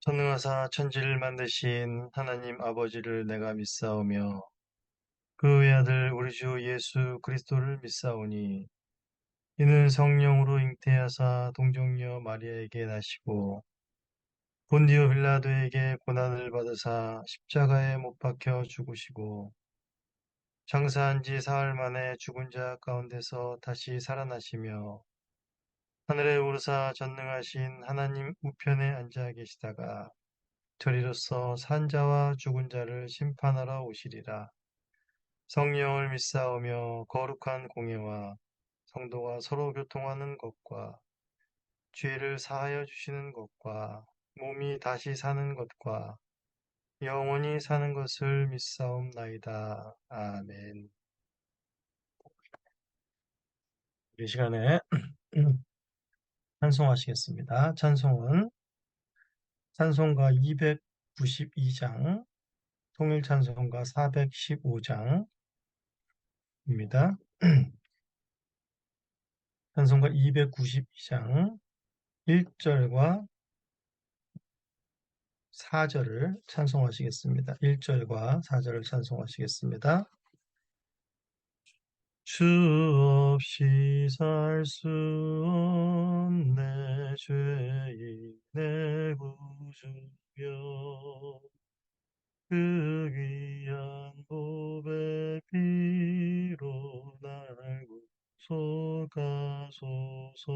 전능하사 천지를 만드신 하나님 아버지를 내가 믿사오며 그 외아들 우리 주 예수 그리스도를 믿사오니 이는 성령으로 잉태하사 동정녀 마리아에게 나시고 본디오 빌라도에게 고난을 받으사 십자가에 못 박혀 죽으시고 장사한 지 사흘 만에 죽은 자 가운데서 다시 살아나시며 하늘에 오르사 전능하신 하나님 우편에 앉아 계시다가 저리로서 산자와 죽은 자를 심판하러 오시리라. 성령을 믿사오며 거룩한 공예와 성도가 서로 교통하는 것과 죄를 사하여 주시는 것과 몸이 다시 사는 것과 영원히 사는 것을 믿사옵나이다. 아멘. 이 시간에 찬송하시겠습니다. 찬송은 찬송가 292장, 통일 찬송가 415장입니다. 찬송가 292장 1절과 4절을 찬송하시겠습니다. 1절과 4절을 찬송하시겠습니다. 주 없이 살 수 없네 죄인의 구주여 그 귀한 보배 피로 날 구속하소서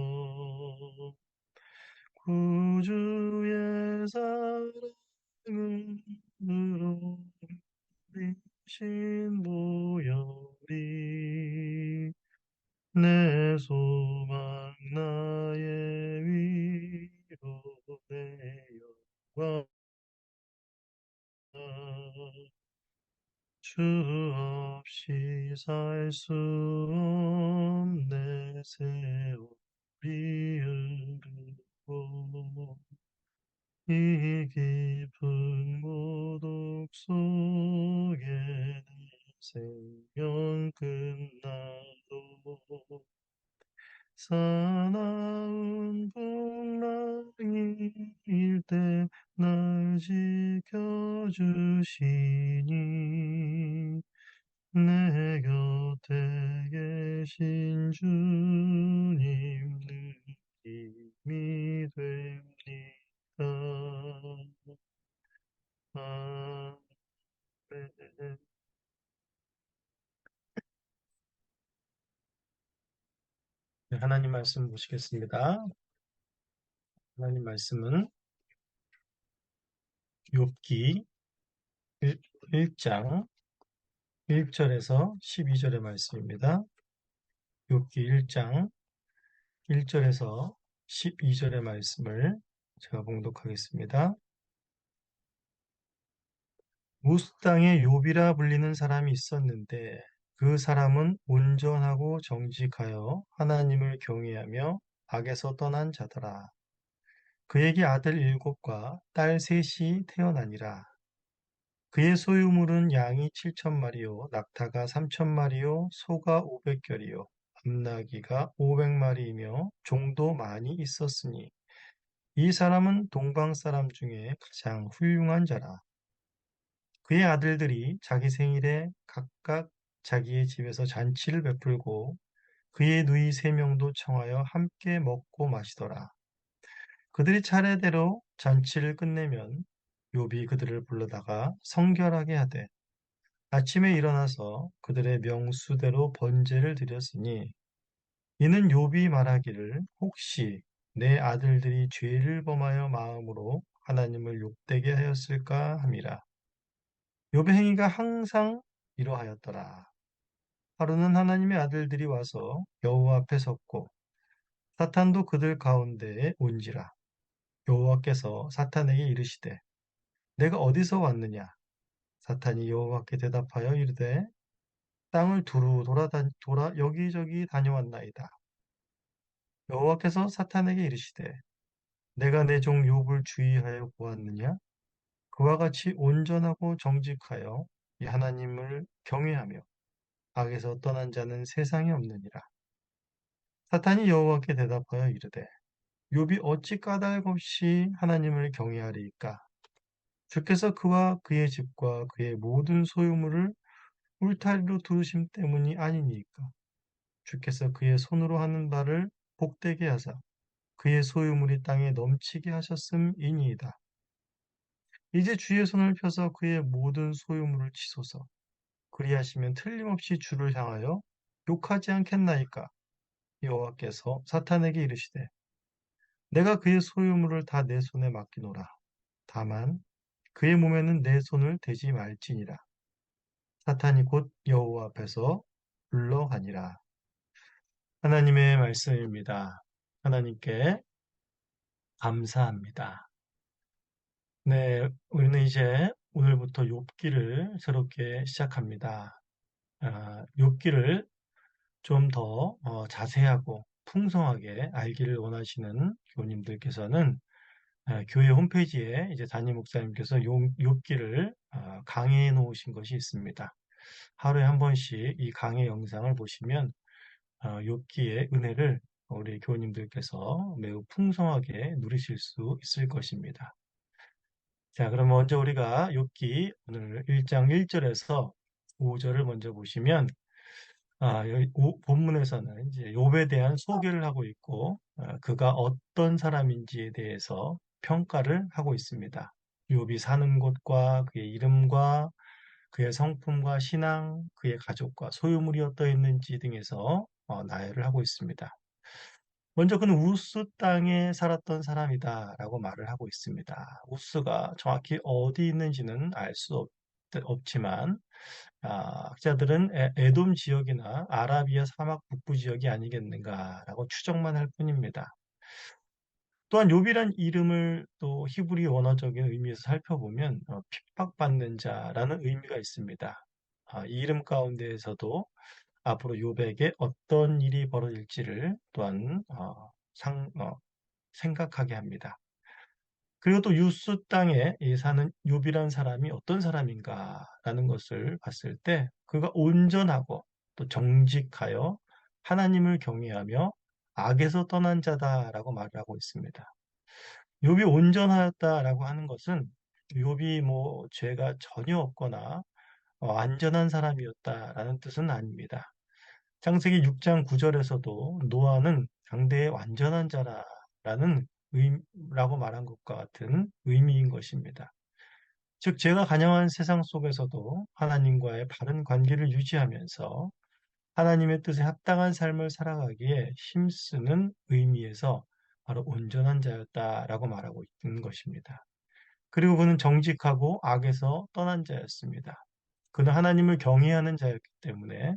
구주의 사랑으로 신 보혈이 내 소망 나의 위로 내 영광 주 없이 살 수 없네 세월이 흐르고 이 깊은 고독 속에 내 생명 끝나도 사나운 풍랑일 때 날 지켜주시니 내 곁에 계신 주님 늘 힘이 됩니다. 아멘. 네, 하나님 말씀 보시겠습니다. 하나님 말씀은 욥기 1장 1절에서 12절의 말씀입니다. 욥기 1장 1절에서 12절의 말씀을 제가 봉독하겠습니다. 우스 땅에 욥이라 불리는 사람이 있었는데 그 사람은 온전하고 정직하여 하나님을 경외하며 악에서 떠난 자더라. 그에게 아들 7과 딸 3이 태어나니라. 그의 소유물은 양이 7,000마리요, 낙타가 3,000마리요, 소가 500결이요, 암나귀가 500마리이며 종도 많이 있었으니 이 사람은 동방 사람 중에 가장 훌륭한 자라. 그의 아들들이 자기 생일에 각각 자기의 집에서 잔치를 베풀고 그의 누이 3명도 청하여 함께 먹고 마시더라. 그들이 차례대로 잔치를 끝내면 욥이 그들을 불러다가 성결하게 하되 아침에 일어나서 그들의 명수대로 번제를 드렸으니 이는 욥이 말하기를 혹시 내 아들들이 죄를 범하여 마음으로 하나님을 욕되게 하였을까 함이라. 욥의 행위가 항상 이러하였더라. 하루는 하나님의 아들들이 와서 여호와 앞에 섰고 사탄도 그들 가운데에 온지라. 여호와께서 사탄에게 이르시되 내가 어디서 왔느냐? 사탄이 여호와께 대답하여 이르되 땅을 두루 돌아 여기저기 다녀왔나이다. 여호와께서 사탄에게 이르시되 내가 내 종 욥을 주의하여 보았느냐? 그와 같이 온전하고 정직하여 이 하나님을 경외하며 악에서 떠난 자는 세상에 없느니라. 사탄이 여호와께 대답하여 이르되 욥이 어찌 까닭 없이 하나님을 경외하리이까? 주께서 그와 그의 집과 그의 모든 소유물을 울타리로 두르심 때문이 아니니까. 주께서 그의 손으로 하는 바를 복되게 하사 그의 소유물이 땅에 넘치게 하셨음이니이다. 이제 주의 손을 펴서 그의 모든 소유물을 치소서. 그리하시면 틀림없이 주를 향하여 욕하지 않겠나이까? 여호와께서 사탄에게 이르시되 내가 그의 소유물을 다 내 손에 맡기노라. 다만 그의 몸에는 내 손을 대지 말지니라. 사탄이 곧 여호와 앞에서 물러가니라. 하나님의 말씀입니다. 하나님께 감사합니다. 네, 우리는 이제 오늘부터 욥기를 새롭게 시작합니다. 욥기를 좀 더 자세하고 풍성하게 알기를 원하시는 교우님들께서는 교회 홈페이지에 이제 담임 목사님께서 욥기를 강의해 놓으신 것이 있습니다. 하루에 한 번씩 이 강의 영상을 보시면 욥기의 은혜를 우리 교우님들께서 매우 풍성하게 누리실 수 있을 것입니다. 자, 그럼 먼저 우리가 욥기 오늘 1장 1절에서 5절을 먼저 보시면 여기 본문에서는 이제 욥에 대한 소개를 하고 있고 그가 어떤 사람인지에 대해서 평가를 하고 있습니다. 욥이 사는 곳과 그의 이름과 그의 성품과 신앙, 그의 가족과 소유물이 어떠했는지 등에서 나열을 하고 있습니다. 먼저 그는 우스 땅에 살았던 사람이다라고 말을 하고 있습니다. 우스가 정확히 어디 있는지는 알 수 없지만 학자들은 에돔 지역이나 아라비아 사막 북부 지역이 아니겠는가라고 추정만 할 뿐입니다. 또한 욥이란 이름을 또 히브리 원어적인 의미에서 살펴보면 핍박받는 자라는 의미가 있습니다. 이 이름 가운데에서도 앞으로 욥에게 어떤 일이 벌어질지를 또한 생각하게 합니다. 그리고 또 유스 땅에 사는 욥이란 사람이 어떤 사람인가라는 것을 봤을 때 그가 온전하고 또 정직하여 하나님을 경외하며 악에서 떠난 자다라고 말을 하고 있습니다. 욥이 온전하였다라고 하는 것은 욥이 뭐 죄가 전혀 없거나 안전한 사람이었다라는 뜻은 아닙니다. 창세기 6장 9절에서도 노아는 당대의 완전한 자라는 라고 말한 것과 같은 의미인 것입니다. 즉, 죄가 간영한 세상 속에서도 하나님과의 바른 관계를 유지하면서 하나님의 뜻에 합당한 삶을 살아가기에 힘쓰는 의미에서 바로 온전한 자였다라고 말하고 있는 것입니다. 그리고 그는 정직하고 악에서 떠난 자였습니다. 그는 하나님을 경외하는 자였기 때문에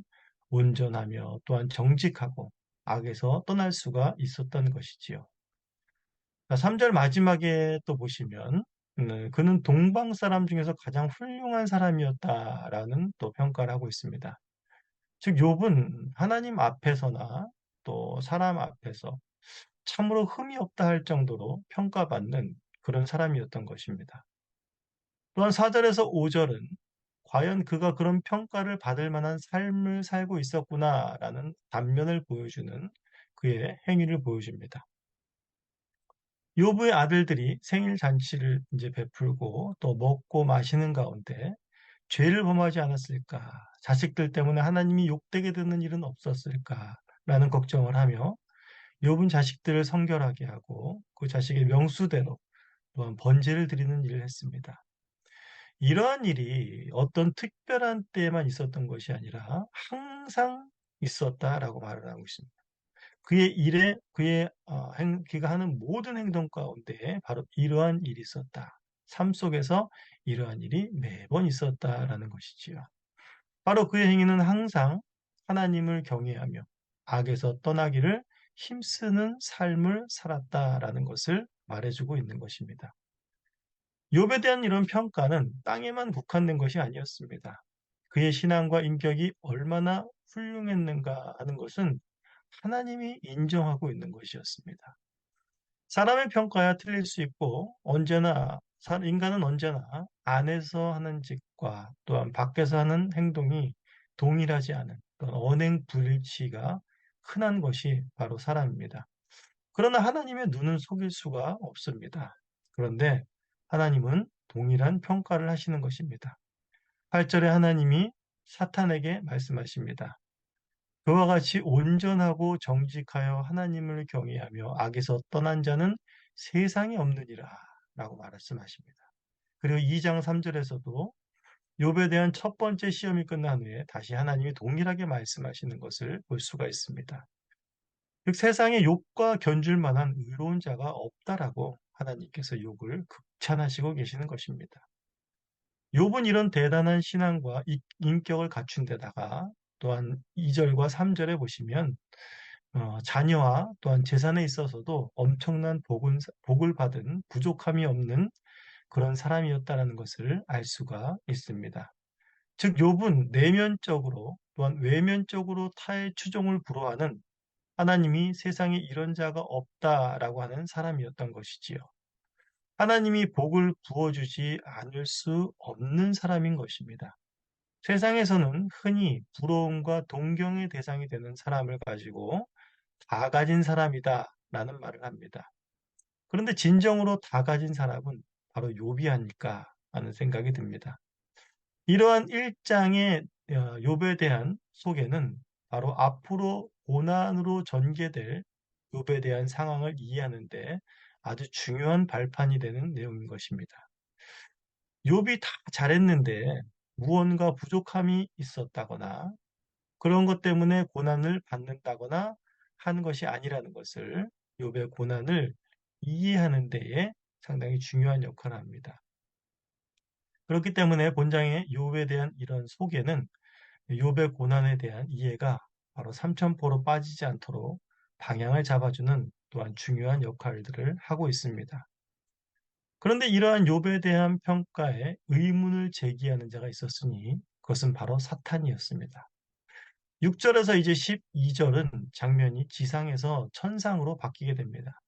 온전하며 또한 정직하고 악에서 떠날 수가 있었던 것이지요. 3절 마지막에 또 보시면 그는 동방 사람 중에서 가장 훌륭한 사람이었다라는 또 평가를 하고 있습니다. 즉 욥은 하나님 앞에서나 또 사람 앞에서 참으로 흠이 없다 할 정도로 평가받는 그런 사람이었던 것입니다. 또한 4절에서 5절은 과연 그가 그런 평가를 받을 만한 삶을 살고 있었구나라는 단면을 보여주는 그의 행위를 보여줍니다. 욥의 아들들이 생일 잔치를 이제 베풀고 또 먹고 마시는 가운데 죄를 범하지 않았을까? 자식들 때문에 하나님이 욕되게 되는 일은 없었을까라는 걱정을 하며 욥은 자식들을 성결하게 하고 그 자식의 명수대로 또한 번제를 드리는 일을 했습니다. 이러한 일이 어떤 특별한 때에만 있었던 것이 아니라 항상 있었다라고 말을 하고 있습니다. 그의 일에 그의 그가 하는 모든 행동 가운데 바로 이러한 일이 있었다. 삶 속에서 이러한 일이 매번 있었다라는 것이지요. 바로 그의 행위는 항상 하나님을 경외하며 악에서 떠나기를 힘쓰는 삶을 살았다라는 것을 말해주고 있는 것입니다. 욥에 대한 이런 평가는 땅에만 국한된 것이 아니었습니다. 그의 신앙과 인격이 얼마나 훌륭했는가 하는 것은 하나님이 인정하고 있는 것이었습니다. 사람의 평가야 틀릴 수 있고 인간은 언제나 안에서 하는 짓과 또한 밖에서 하는 행동이 동일하지 않은 언행 불일치가 흔한 것이 바로 사람입니다. 그러나 하나님의 눈은 속일 수가 없습니다. 그런데 하나님은 동일한 평가를 하시는 것입니다. 8절에 하나님이 사탄에게 말씀하십니다. 그와 같이 온전하고 정직하여 하나님을 경외하며 악에서 떠난 자는 세상에 없느니라 라고 말씀하십니다. 그리고 2장 3절에서도 욥에 대한 첫 번째 시험이 끝난 후에 다시 하나님이 동일하게 말씀하시는 것을 볼 수가 있습니다. 즉 세상에 욥과 견줄 만한 의로운 자가 없다라고 하나님께서 욥을 극찬하시고 계시는 것입니다. 욥은 이런 대단한 신앙과 인격을 갖춘 데다가 또한 2절과 3절에 보시면 자녀와 또한 재산에 있어서도 엄청난 복을 받은 부족함이 없는 그런 사람이었다라는 것을 알 수가 있습니다. 즉 욥은 내면적으로 또한 외면적으로 타의 추종을 불허하는 하나님이 세상에 이런 자가 없다라고 하는 사람이었던 것이지요. 하나님이 복을 부어주지 않을 수 없는 사람인 것입니다. 세상에서는 흔히 부러움과 동경의 대상이 되는 사람을 가지고 다 가진 사람이다 라는 말을 합니다. 그런데 진정으로 다 가진 사람은 바로 욥이 아닐까 하는 생각이 듭니다. 이러한 1장의 욥에 대한 소개는 바로 앞으로 고난으로 전개될 욥에 대한 상황을 이해하는데 아주 중요한 발판이 되는 내용인 것입니다. 욥이 다 잘했는데 무언가 부족함이 있었다거나 그런 것 때문에 고난을 받는다거나 한 것이 아니라는 것을 욥의 고난을 이해하는 데에 상당히 중요한 역할을 합니다. 그렇기 때문에 본장의 욥에 대한 이런 소개는 욥의 고난에 대한 이해가 바로 삼천포로 빠지지 않도록 방향을 잡아주는 또한 중요한 역할들을 하고 있습니다. 그런데 이러한 욥에 대한 평가에 의문을 제기하는 자가 있었으니 그것은 바로 사탄이었습니다. 6절에서 이제 12절은 장면이 지상에서 천상으로 바뀌게 됩니다.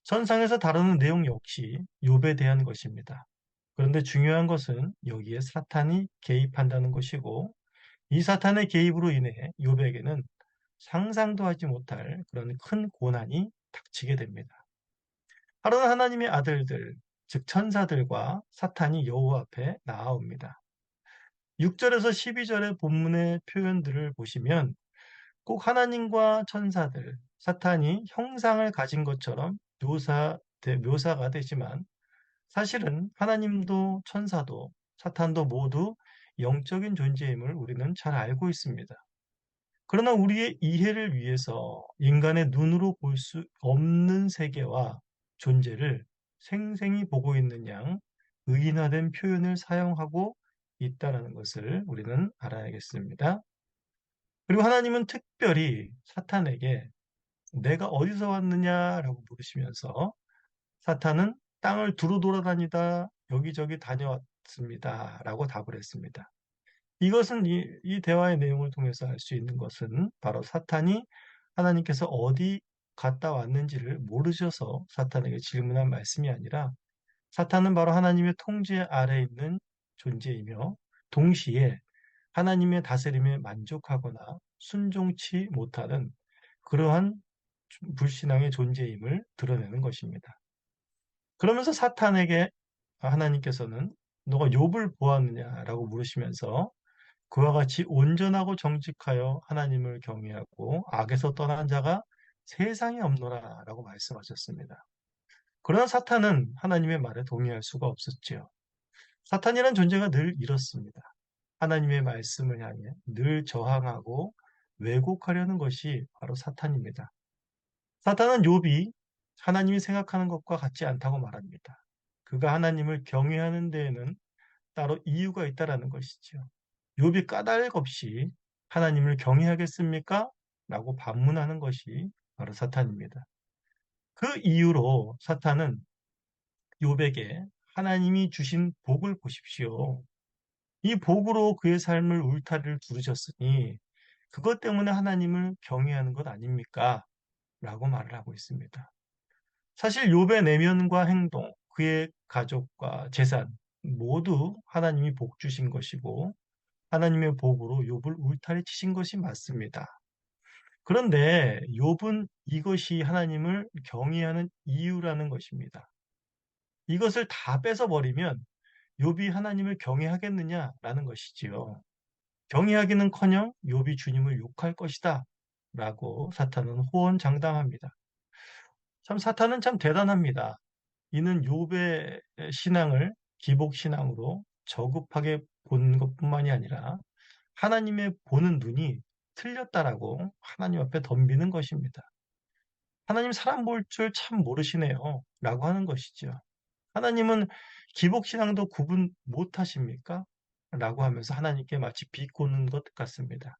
천상에서 다루는 내용 역시 욥에 대한 것입니다. 그런데 중요한 것은 여기에 사탄이 개입한다는 것이고 이 사탄의 개입으로 인해 욥에게는 상상도 하지 못할 그런 큰 고난이 닥치게 됩니다. 하루는 하나님의 아들들, 즉 천사들과 사탄이 여호와 앞에 나아옵니다. 6절에서 12절의 본문의 표현들을 보시면 꼭 하나님과 천사들, 사탄이 형상을 가진 것처럼 묘사가 되지만 사실은 하나님도 천사도 사탄도 모두 영적인 존재임을 우리는 잘 알고 있습니다. 그러나 우리의 이해를 위해서 인간의 눈으로 볼 수 없는 세계와 존재를 생생히 보고 있는 양 의인화된 표현을 사용하고 있다는 것을 우리는 알아야겠습니다. 그리고 하나님은 특별히 사탄에게 내가 어디서 왔느냐라고 물으시면서 사탄은 땅을 두루 돌아다니다 여기저기 다녀왔습니다. 라고 답을 했습니다. 이것은 이 대화의 내용을 통해서 알 수 있는 것은 바로 사탄이 하나님께서 어디 갔다 왔는지를 모르셔서 사탄에게 질문한 말씀이 아니라 사탄은 바로 하나님의 통제 아래에 있는 존재이며 동시에 하나님의 다스림에 만족하거나 순종치 못하는 그러한 불신앙의 존재임을 드러내는 것입니다. 그러면서 사탄에게 하나님께서는 너가 욥을 보았느냐라고 물으시면서 그와 같이 온전하고 정직하여 하나님을 경외하고 악에서 떠난 자가 세상에 없노라라고 말씀하셨습니다. 그러나 사탄은 하나님의 말에 동의할 수가 없었지요. 사탄이란 존재가 늘 이렇습니다. 하나님의 말씀을 향해 늘 저항하고 왜곡하려는 것이 바로 사탄입니다. 사탄은 욥이 하나님이 생각하는 것과 같지 않다고 말합니다. 그가 하나님을 경외하는 데에는 따로 이유가 있다라는 것이죠. 욥이 까닭 없이 하나님을 경외하겠습니까? 라고 반문하는 것이 바로 사탄입니다. 그 이유로 사탄은 욥에게 하나님이 주신 복을 보십시오. 이 복으로 그의 삶을 울타리를 두르셨으니 그것 때문에 하나님을 경외하는 것 아닙니까? 라고 말을 하고 있습니다. 사실 욥의 내면과 행동, 그의 가족과 재산 모두 하나님이 복 주신 것이고 하나님의 복으로 욥을 울타리 치신 것이 맞습니다. 그런데 욥은 이것이 하나님을 경외하는 이유라는 것입니다. 이것을 다 뺏어버리면 욥이 하나님을 경외하겠느냐라는 것이지요. 경외하기는커녕 욥이 주님을 욕할 것이다 라고 사탄은 호언장담합니다. 참 사탄은 참 대단합니다. 이는 욥의 신앙을 기복신앙으로 저급하게 본 것뿐만이 아니라 하나님의 보는 눈이 틀렸다라고 하나님 앞에 덤비는 것입니다. 하나님 사람 볼 줄 참 모르시네요 라고 하는 것이죠. 하나님은 기복신앙도 구분 못하십니까? 라고 하면서 하나님께 마치 비꼬는 것 같습니다.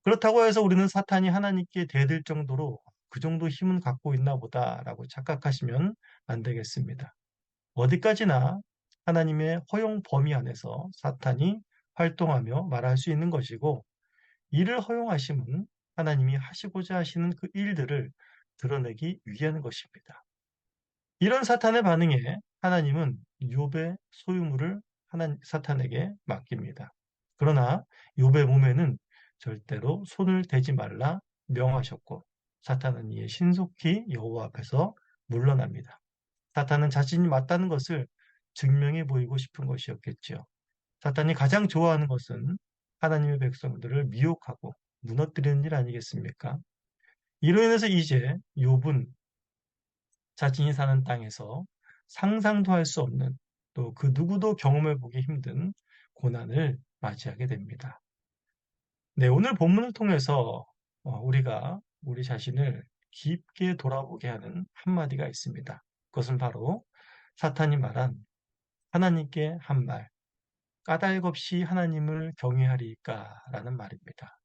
그렇다고 해서 우리는 사탄이 하나님께 대들 정도로 그 정도 힘은 갖고 있나 보다라고 착각하시면 안 되겠습니다. 어디까지나 하나님의 허용 범위 안에서 사탄이 활동하며 말할 수 있는 것이고, 이를 허용하심은 하나님이 하시고자 하시는 그 일들을 드러내기 위한 것입니다. 이런 사탄의 반응에 하나님은 욥의 소유물을 사탄에게 맡깁니다. 그러나 욥의 몸에는 절대로 손을 대지 말라 명하셨고, 사탄은 이에 신속히 여호와 앞에서 물러납니다. 사탄은 자신이 맞다는 것을 증명해 보이고 싶은 것이었겠지요. 사탄이 가장 좋아하는 것은 하나님의 백성들을 미혹하고 무너뜨리는 일 아니겠습니까? 이로 인해서 이제 욥은 자신이 사는 땅에서 상상도 할 수 없는, 또 그 누구도 경험해 보기 힘든 고난을 맞이하게 됩니다. 네, 오늘 본문을 통해서 우리가 우리 자신을 깊게 돌아보게 하는 한마디가 있습니다. 그것은 바로 사탄이 말한 하나님께 한 말, 까닭 없이 하나님을 경외하리까라는 말입니다.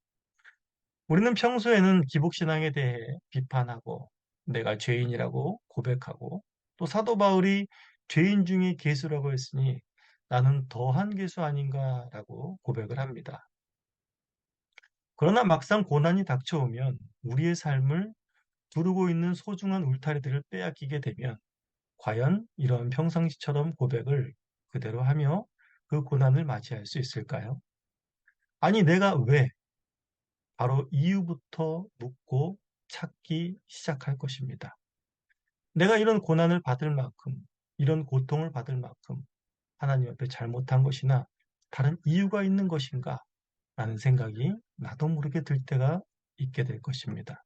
우리는 평소에는 기복신앙에 대해 비판하고 내가 죄인이라고 고백하고, 또 사도 바울이 죄인 중에 괴수라고 했으니 나는 더한 괴수 아닌가라고 고백을 합니다. 그러나 막상 고난이 닥쳐오면 우리의 삶을 두르고 있는 소중한 울타리들을 빼앗기게 되면 과연 이런 평상시처럼 고백을 그대로 하며 그 고난을 맞이할 수 있을까요? 아니, 내가 왜? 바로 이유부터 묻고 찾기 시작할 것입니다. 내가 이런 고난을 받을 만큼, 이런 고통을 받을 만큼 하나님 앞에 잘못한 것이나 다른 이유가 있는 것인가? 라는 생각이 나도 모르게 들 때가 있게 될 것입니다.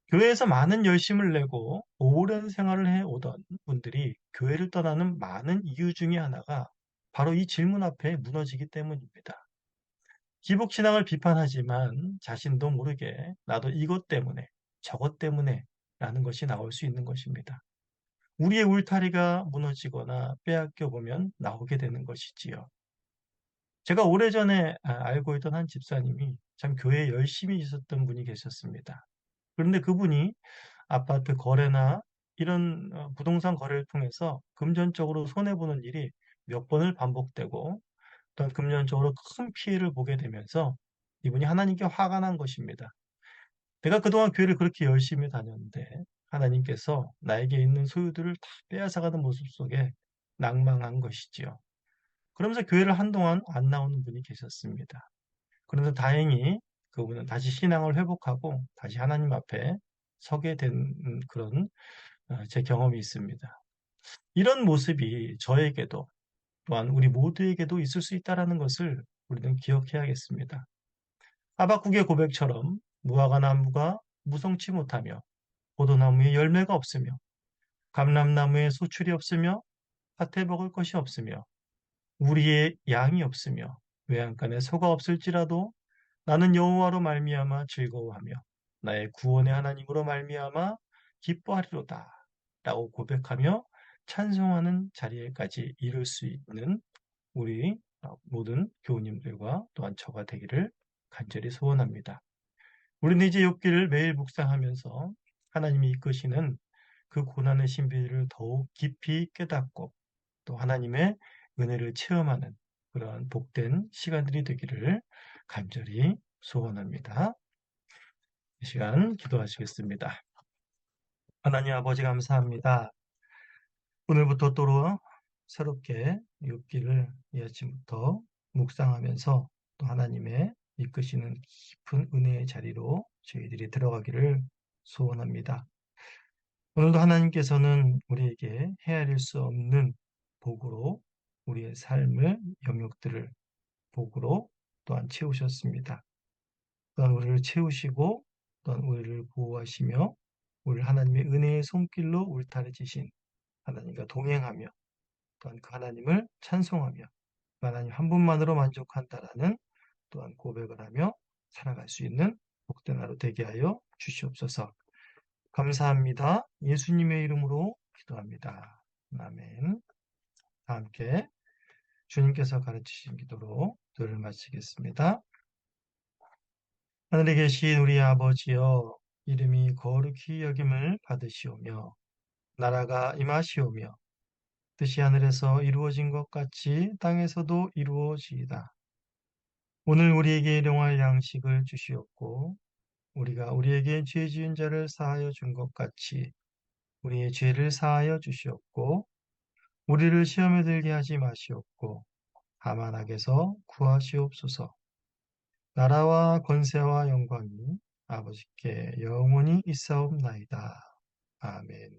교회에서 많은 열심을 내고 오랜 생활을 해오던 분들이 교회를 떠나는 많은 이유 중에 하나가 바로 이 질문 앞에 무너지기 때문입니다. 기복신앙을 비판하지만 자신도 모르게 나도 이것 때문에 저것 때문에 라는 것이 나올 수 있는 것입니다. 우리의 울타리가 무너지거나 빼앗겨 보면 나오게 되는 것이지요. 제가 오래전에 알고 있던 한 집사님이 참 교회에 열심히 있었던 분이 계셨습니다. 그런데 그분이 아파트 거래나 이런 부동산 거래를 통해서 금전적으로 손해보는 일이 몇 번을 반복되고, 어떤 금전적으로 큰 피해를 보게 되면서 이분이 하나님께 화가 난 것입니다. 내가 그동안 교회를 그렇게 열심히 다녔는데 하나님께서 나에게 있는 소유들을 다 빼앗아가는 모습 속에 낭망한 것이지요. 그러면서 교회를 한동안 안 나오는 분이 계셨습니다. 그런데 다행히 그분은 다시 신앙을 회복하고 다시 하나님 앞에 서게 된 그런 제 경험이 있습니다. 이런 모습이 저에게도 또한 우리 모두에게도 있을 수 있다는 것을 우리는 기억해야겠습니다. 하박국의 고백처럼 무화과 나무가 무성치 못하며 포도나무에 열매가 없으며 감람나무에 소출이 없으며 밭에 먹을 것이 없으며 우리의 양이 없으며 외양간에 소가 없을지라도 나는 여호와로 말미암아 즐거워하며 나의 구원의 하나님으로 말미암아 기뻐하리로다 라고 고백하며 찬송하는 자리에까지 이룰 수 있는 우리 모든 교우님들과 또한 저가 되기를 간절히 소원합니다. 우리는 이제 욥기를 매일 묵상하면서 하나님이 이끄시는 그 고난의 신비를 더욱 깊이 깨닫고 또 하나님의 은혜를 체험하는 그러한 복된 시간들이 되기를 간절히 소원합니다. 이 시간 기도하시겠습니다. 하나님 아버지 감사합니다. 오늘부터 또 새롭게 욥기를 이 아침부터 묵상하면서 또 하나님의 이끄시는 깊은 은혜의 자리로 저희들이 들어가기를 소원합니다. 오늘도 하나님께서는 우리에게 헤아릴 수 없는 복으로 우리의 삶을, 영역들을 복으로 또한 채우셨습니다. 또한 우리를 채우시고 또한 우리를 보호하시며 우리를 하나님의 은혜의 손길로 울타리지신 하나님과 동행하며 또한 그 하나님을 찬송하며 그 하나님 한 분만으로 만족한다라는 또한 고백을 하며 살아갈 수 있는 복된 하루 되게 하여 주시옵소서. 감사합니다. 예수님의 이름으로 기도합니다. 아멘. 다 함께 주님께서 가르치신 기도로 기도를 마치겠습니다. 하늘에 계신 우리 아버지여, 이름이 거룩히 여김을 받으시오며 나라가 임하시오며 뜻이 하늘에서 이루어진 것 같이 땅에서도 이루어지이다. 오늘 우리에게 일용할 양식을 주시옵고 우리가 우리에게 죄 지은 자를 사하여 준 것 같이 우리의 죄를 사하여 주시옵고 우리를 시험에 들게 하지 마시옵고 다만 악에서 구하시옵소서. 나라와 권세와 영광이 아버지께 영원히 있사옵나이다. 아멘.